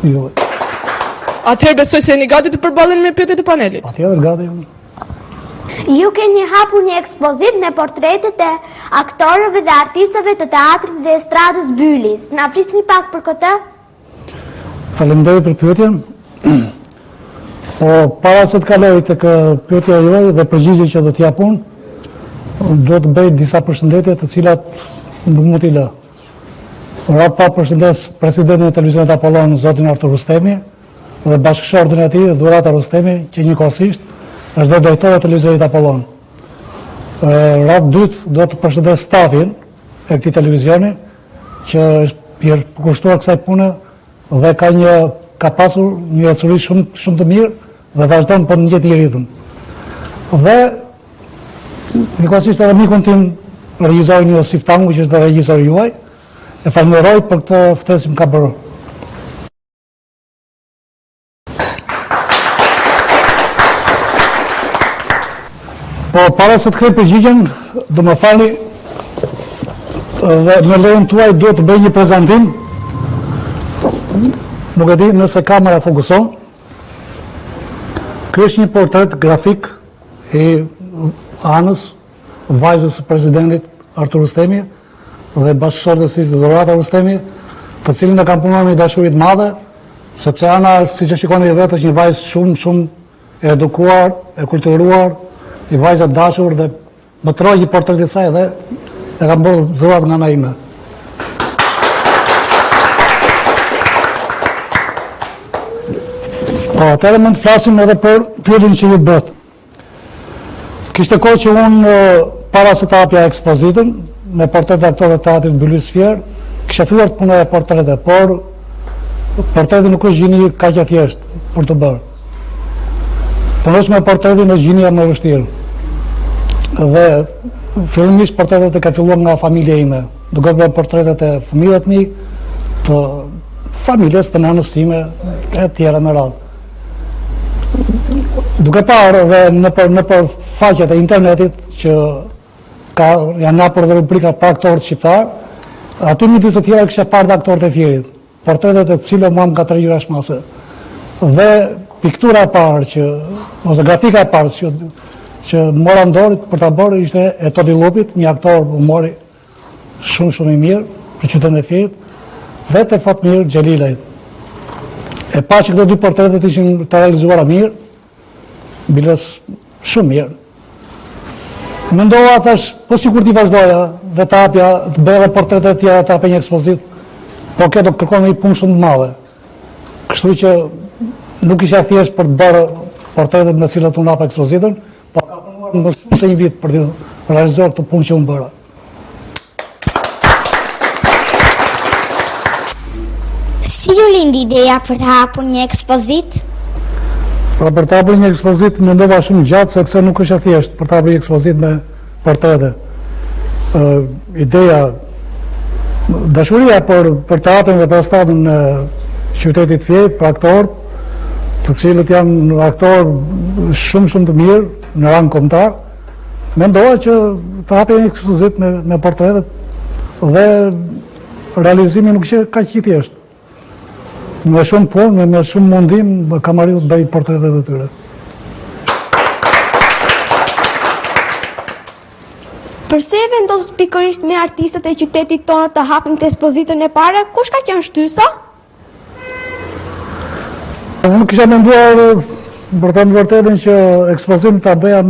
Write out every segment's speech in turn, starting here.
Jo. Atëherë besoj se jeni gati të përballeni me pyetjet e panelit. Patjetër gati. Ju keni hapur një ekspozit me portretet e aktorëve dhe artistëve të teatrit dhe estradës Bylis. Na flisni pak për këtë? Faleminderit për pyetjen. Po para se të kaloj tek pyetja juaj dhe përgjigjet që do t'i jap unë, do të bëj disa përshëndetje të cilat nuk mund t'i lë. Pa përshëndes presidentin e televizionit Apollon, zotin Artur Rustemi, dhe bashkëshortin e tij, Dhurata Rustemi, që njëkohësisht është dhe drejtori i televizionit Apollon. Radhë dytë do të përshëndes stafin e këtij televizioni, që është i kushtuar kësaj pune dhe ka pasur një ecuri shumë të mirë dhe vazhdon po në jetë i ritëm. Dhe njëkohësisht edhe mikun tim, regjisorin Josif Tangu, që është dhe regjisori juaj, e falenderoj për këtë ftesë që më ka bërë. Po, para se të krej përgjigjen, do më falni dhe me lejen tuaj duhet të bëj një prezantim. Nuk e di nëse kamera fokuson. Ky është një portret grafik i anës, vajzës së presidentit Artur Rustemi dhe bashkëshortes së tij Dhurata Rustemi, të cilin e kam punuar me dashuri të madhe, sepse ana, siç e shikoni vetë, është një vajzë shumë e edukuar, e kulturuar, një vajzë e dashur dhe më troj një portret i saj dhe e kam bërë dhurat nga ana ime. Po, atëherë mund të flasim edhe për pyetjen që ju bët. Kishte kohë që unë, para se të hapja ekspozitën, me portret e aktorëve të teatrit Bylis Fier, kisha filluar të punoj portrete, por portreti nuk është gjini kaq e thjeshtë për të bërë. Punosh me portretin është gjinia më e vështirë. Dhe fillimisht portretet e ka filluar nga familja ime, duke bërë portretet e fëmijëve të mi, të familjes të nënës time e tjera me radhë. Duke parë dhe nëpër faqet e internetit që janë hapur dhe rubrika për aktorët shqiptar, aty midis të tjera kisha parë dhe aktorët e Fierit, portretet e cilëve mua më ka tërhequr ashmase. Dhe piktura e parë ose grafika e parë që mora dorë për ta bërë ishte e Todi Llupit, një aktor humori shumë i mirë për qytetin e Fierit, dhe te Fatmir Xhelilajt. E pa që këto dy portretet ishin të realizuara mirë, bilës shumë mirë. Mendova, thash, po sikur t'i vazhdoja dhe të hapja, të bëja dhe portretet të tjera, të hapja një ekspozit, po kjo do kërkon një punë shumë të madhe. Kështu që nuk isha thjesht për të bërë portretet me cilat unë hapa ekspozitën, po ka punuar më shumë se një vit për të realizuar këtë punë që unë bëra. Si ju lindi ideja për të hapur një ekspozit? Pra për të hapur një ekspozit mendova shumë gjatë, sepse nuk është e thjeshtë për të hapur një ekspozit me portrete. Ideja, dashuria për teatrin dhe për stadin e qytetit Fierit, për aktorët, të cilët janë aktorë shumë të mirë në rang kombëtar, mendova që të hapja një ekspozit me portretet dhe realizimi nuk ishte kaq i thjeshtë. Me shumë punë, me shumë mundim, kam arritur të bëj portretet e tyre. Përse e vendosët pikërisht me artistët e qytetit tonë të hapin të ekspozitën e pare, kush ka qenë shtysa? Unë kisha menduar, për të thënë vërtetën, që ekspozitën ta bëja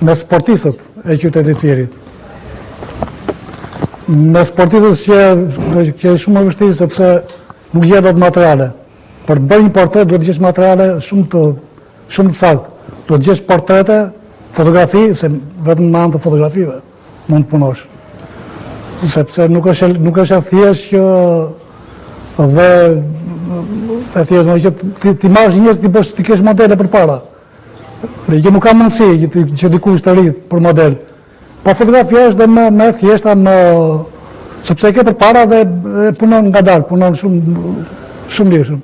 me sportistët e qytetit Fierit. Me sportistët që është shumë më vështirë, sepse nuk gjetë dot materiale. Për të bërë një portret duhet të gjesh materiale shumë të saktë. Duhet të gjesh portrete, fotografi, se vetëm me anë të fotografive mund të punosh. Sepse nuk është e thjeshtë që dhe e thjeshtë që ti marrësh njerëz ti kesh modele përpara. Që nuk ka mundësi që dikush të rritë për model. Po fotografia është dhe me thjeshta, sepse e ke përpara dhe punon ngadalë, punon shumë lirshëm.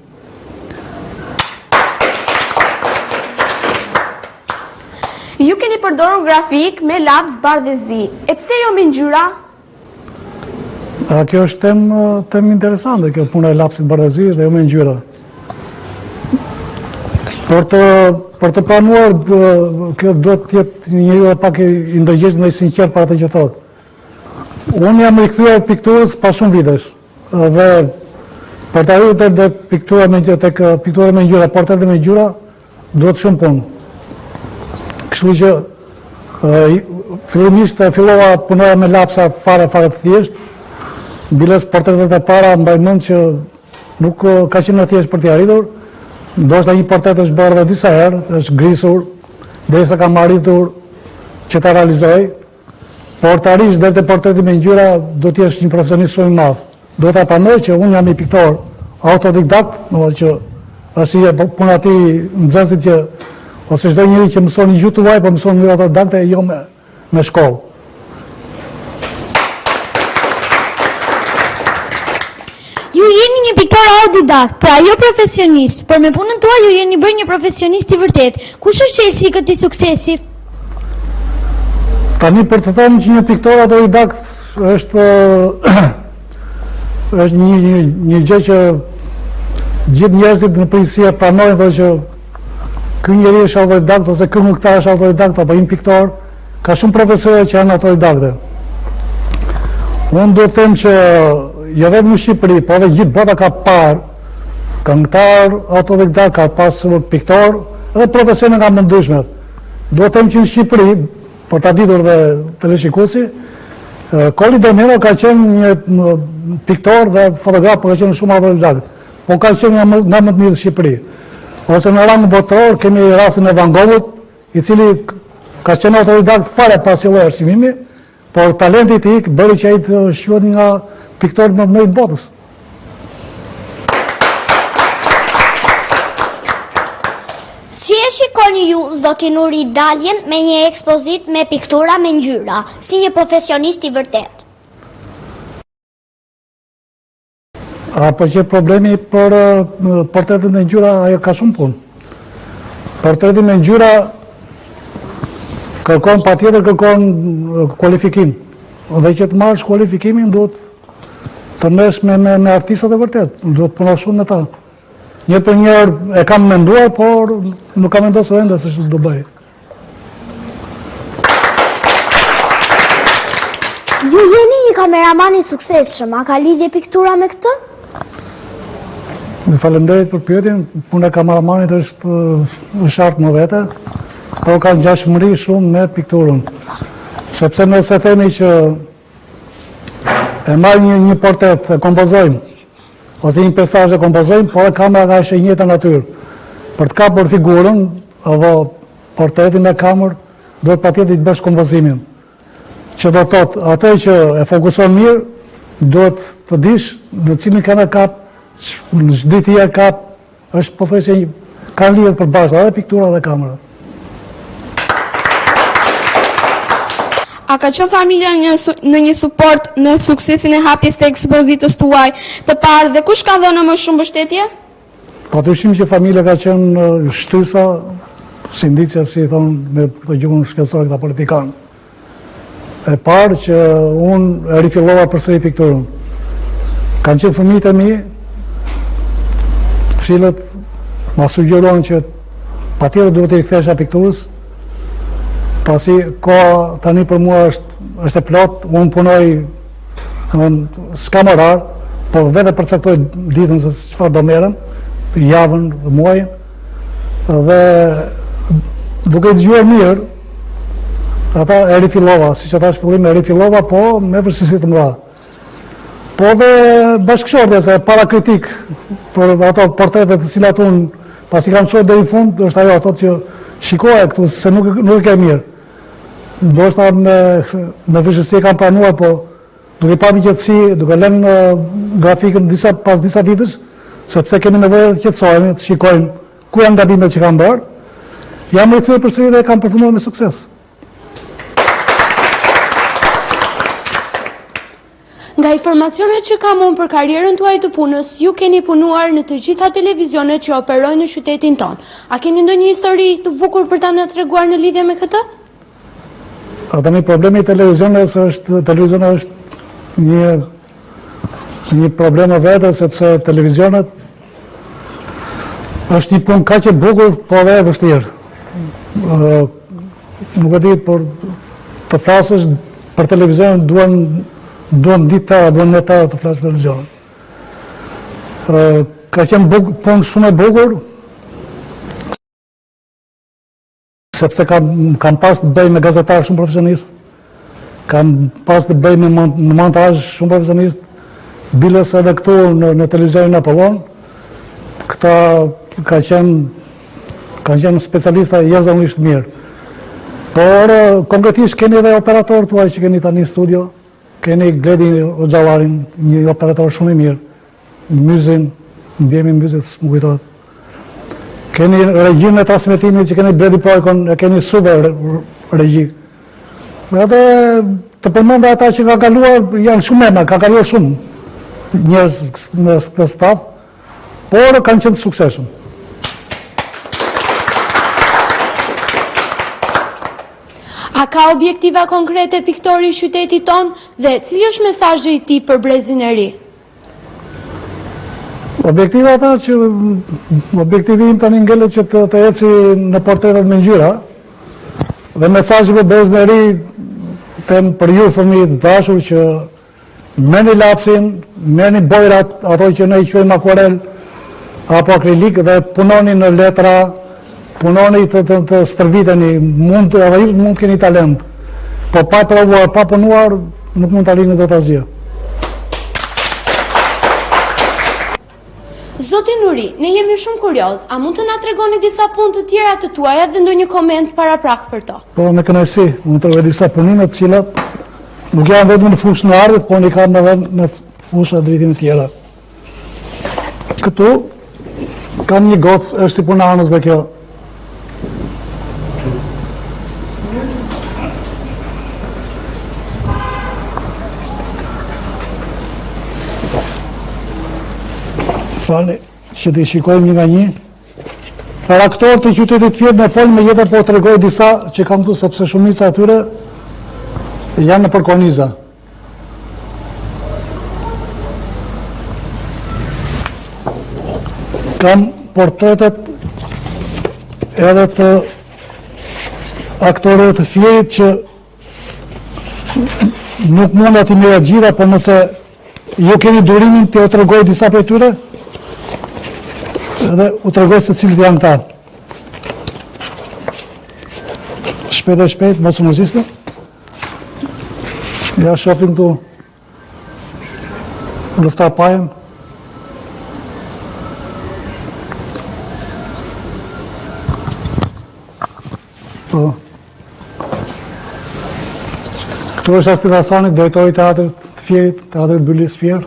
Ju keni përdorur grafik me laps, bardhë dhe zi. E pse jo me ngjyra? Kjo është tem interesante, kjo puna e lapsit bardhazi dhe jo me ngjyra. Për të planuar, kjo duhet të jetë njeriu pak i ndërgjegjshëm dhe i sinqert për atë që thotë. Unë jam rikthyer pikturës pas shumë vitesh, dhe për të arritur te piktura me ngjyra, portrete me ngjyra, duhet shumë punë. Kështu që fillimisht fillova punoja me lapsa fare të thjesht, biles portretet e para mbaj mend që nuk ka qenë thjesht për t'i arritur, ndoshta një portret është bërë edhe disa herë, është grisur, derisa kam arritur që ta realizoj, por të arrish deri te portreti me ngjyra do të jesh një profesionist shumë i madh. Do ta pranoj që unë jam një piktor autodidakt, domethënë që është puna e nxënësit që ose çdo njeri që mëson një gjuhë tuaj, po mëson një autodidakte jo me shkollë. Ju jeni një piktor autodidakt, pra jo profesionist, por me punën tuaj ju jeni bërë një profesionist i vërtet. Kush është qesi i këtij suksesi? Tani për të thënë që një piktor autodidakt është një gjë që gjithë njerëzit në përgjithësi e pranojnë, thonë që ky njeri është autodidakt ose ky këngëtar është autodidakt apo një piktor, ka shumë profesorë që janë autodidaktë. Unë do të them që jo vetëm në Shqipëri, po edhe gjithë bota ka parë këngëtar autodidakt, ka pasur piktor, edhe profesione nga më ndryshme. Do të them që në Shqipëri, për ta ditur dhe teleshikuesi, Kolli Domero ka qenë një piktor dhe fotograf, po ka qenë shumë autodidakt, po ka qenë nga më të mirë në Shqipëri. Ose në rang botëror kemi rastin e Van Goghut, i cili ka qenë autodidakt fare pas lloj arsimimi, por talenti i tij bëri që ai të quhet nga piktorët më të mëdhenj të botës. Si e shikoni ju, zoti Nuri, daljen me një ekspozit me piktura me ngjyra, si një profesionist i vërtet? Apo që problemi për portretet me ngjyra, ajo ka shumë punë. Portreti me ngjyra patjetër kërkon kualifikim. Dhe që të marrësh kualifikimin duhet të merresh me artistat e vërtet, duhet të punosh shumë me ta. Një për njerë e kam menduar, por nuk kam vendosur ende se ç'do bëj. Ju jeni një kameraman i suksesshëm, a ka lidhje piktura me këtë? Faleminderit për pyetjen, puna e kameramanit është shartë më vete, por ka ngjashmëri shumë me pikturën. Sepse nëse themi që e marrim një portret, e kompozojmë, ose një pesazh e kompozojmë, po kamera ka është e njëjta natyrë. Për të kapur figurën apo portretin me kamerë, duhet patjetër të bësh kompozimin. Që do të thotë, atë që e fokuson mirë, duhet të dish në cilin kamerë kap, çdo ti e kap, është pothuajse kanë lidhje përbashkëta edhe piktura dhe kamera. A ka qenë familja në një suport në suksesin e hapjes të ekspozitës tuaj të parë dhe kush ka dhënë më shumë mbështetje? Patyshim që familja ka qenë shtysa, sindicja, si thonë me këtë gjuhën shkencore këta politikanë. E parë që unë rifillova përsëri pikturën. Kanë qenë fëmijët e mi, të cilët ma sugjeruan që patjetër duhet të rikthesha pikturës, pasi koha tani për mua është e plot, unë punoj s'kam orar, po vetë përcaktoj ditën se çfarë do merrem, javën dhe muajin, dhe duke dëgjuar mirë, ata e rifillova, siç ata fillim e rifillova, po me vështirësi të mëdha. Po dhe bashkëshortja, se para kritik për ato portretet të cilat unë pasi kam çuar deri në fund, është ajo thotë që shikoja këtu se nuk e ke mirë. Ndoshta me vështirësi e kam planuar, po duke parë qetësi, duke lënë grafikën pas disa ditësh, sepse kemi nevojë të qetësohemi, të shikojmë ku janë gabimet që kanë bërë, jam rikthyer përsëri dhe kam përfunduar me sukses. Nga informacionet që kam unë për karrierën tuaj të punës, ju keni punuar në të gjitha televizionet që operojnë në qytetin tonë. A keni ndonjë histori të bukur për ta na treguar në lidhje me këtë? Tani problemi i televizionit është një një problem e vetë, sepse televizionet është një punë kaq e bukur, po edhe e vështirë. Nuk e di, por të flasësh për televizionin duan ditë tëra, duan një tëra të flasë për televizionin. Ka qenë punë shumë e bukur, sepse kam pas të bëj me gazetarë shumë profesionistë, kam pas të bëj me montazh shumë profesionistë, biles edhe këtu në televizionin Apollon, këta kanë qenë specialista jashtëzakonisht mirë. Por konkretisht keni edhe operator tuaj që keni tani në studio, keni Gledin Xhallarin, një operator shumë i mirë, Myzin, ndjemi Myzit, më kujtohet. Keni regjinë e transmetimit që keni Bledi Projkon, e keni super regji. Edhe të përmenda ata që ka kaluar, janë shumë emra, ka kaluar shumë njerëz në këtë staf, por kanë qenë të suksesshëm. A ka objektiva konkrete piktori i qytetit ton dhe cili është mesazhi i tij për brezin e ri? Objektiva ata që objektivi im tani ngelet që të eci në portretet me ngjyra dhe mesazhi për brezin e ri them për ju fëmijë të dashur që merrni lapsin, merrni bojrat, ato që ne i quajmë akuarel apo akrilik dhe punoni në letra, punoni të stërviteni, edhe ju mund të keni talent, po pa provuar, pa punuar, nuk mund të arrini dot asgjë. Zoti Nuri, ne jemi shumë kurioz, a mund të na tregoni disa punë të tjera të tuaja dhe ndonjë koment paraprak për to? Po, me kënaqësi, mund të tregoj disa punime të cilat nuk janë vetëm në fushën e artit, por i kam edhe në fusha drejtime të tjera. Këtu kam një gocë, është si puna anës dhe kjo. Falni, që të shikojmë një nga një. Për aktorë të qytetit Fier në folë me jetër po të regoj disa që kam tu, sepse shumica atyre janë në përkoniza. Kam portretet edhe të aktorëve të Fierit që nuk mund ati mire gjitha, por nëse ju keni durimin të u të regoj disa për tyre, edhe u të regoj se cilët janë ta. Shpejt e shpejt, mos më mërziste. Ja shofim tu luftar pajen. Po. Këtu është Asti Hasani, drejtori i teatrit të Fierit, teatrit Bylis Fier.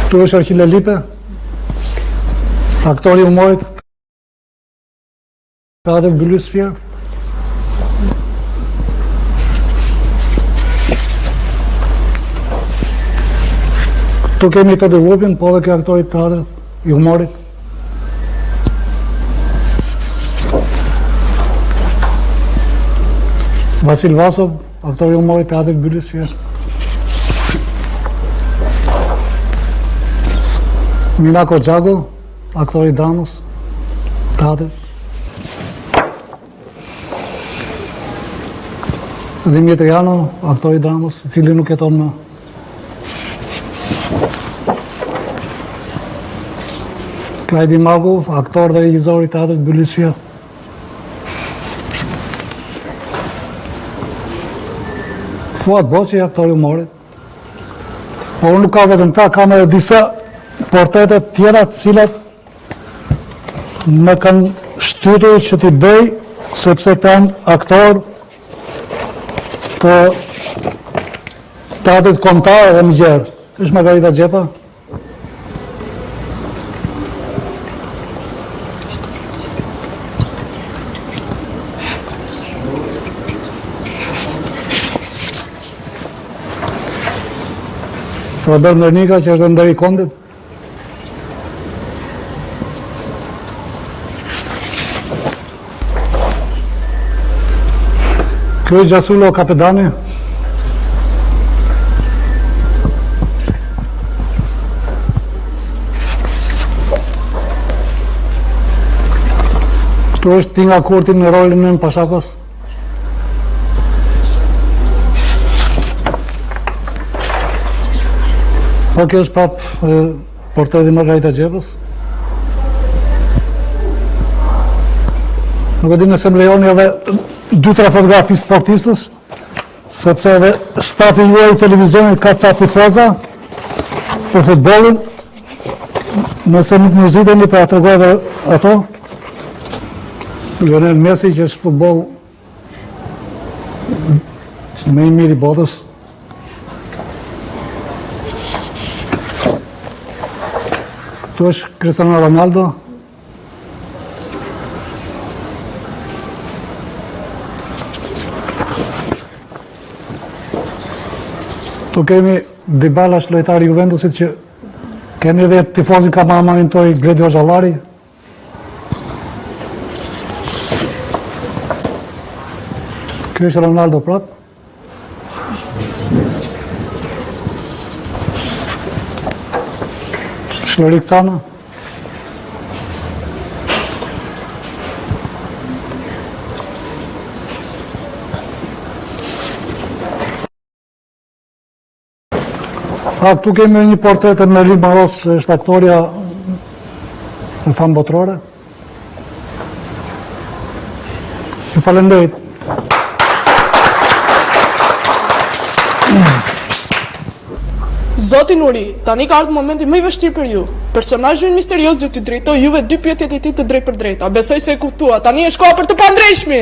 Këtu është Arqile Lipe, aktori i humorit, teatrit Bylis Fier. Këtu kemi Todi Vupin, po dhe kjo aktori i teatrit i humorit. Vasil Vasov, aktori i humorit teatrit Bylis Fier. Minako Gjago, aktori i dramës, teatrit. Dimitri Jano, aktori i dramës, i cili nuk jeton më. Klajdi Magov, aktor dhe regjizor i teatrit Bylis Fier. Fuat Boqi, aktori i humorit. Po unë nuk ka vetëm ta, kam edhe disa portretet tjera të cilat më kanë shtytur që t'i bëj, sepse këta janë aktor të teatrit kombëtar dhe më gjerë. Është Margarita Xhepa. Robert Nërnika, që është ndër i Kondit. Ky është Gjasulo Kapedani. Këtu është Tinga Kurti në rolin e Pashakos. Po kjo është prap portreti Margarita Gjepës. Nuk e di nëse më lejoni edhe 2-3 fotografi sportistës, sepse edhe stafi juaj i televizionit ka ca tifoza për futbolin. Nëse nuk më ziteni për a tregoj edhe ato. Lionel Messi, që është futbol më i mirë i botës. Këtu është Cristiano Ronaldo. Tu kemi Dybala, lojtari i Juventusit, që kemi edhe tifozin kameramanin toj Gledio Xhallari. Ky është Ronaldo prap. Shlorik Cana. Këtu kemi një portret e Marilyn Monroe, është aktoria e famë botërore. Ju falenderit. Zoti Nuri, tani ka ardhur momenti më i vështirë për ju. Personazhi misterioz ju t'i drejtoi juve 2 pyetjet e tij të drejtë për drejta. Besoj se e kuptua. Tani është koha për të pandrejshmin.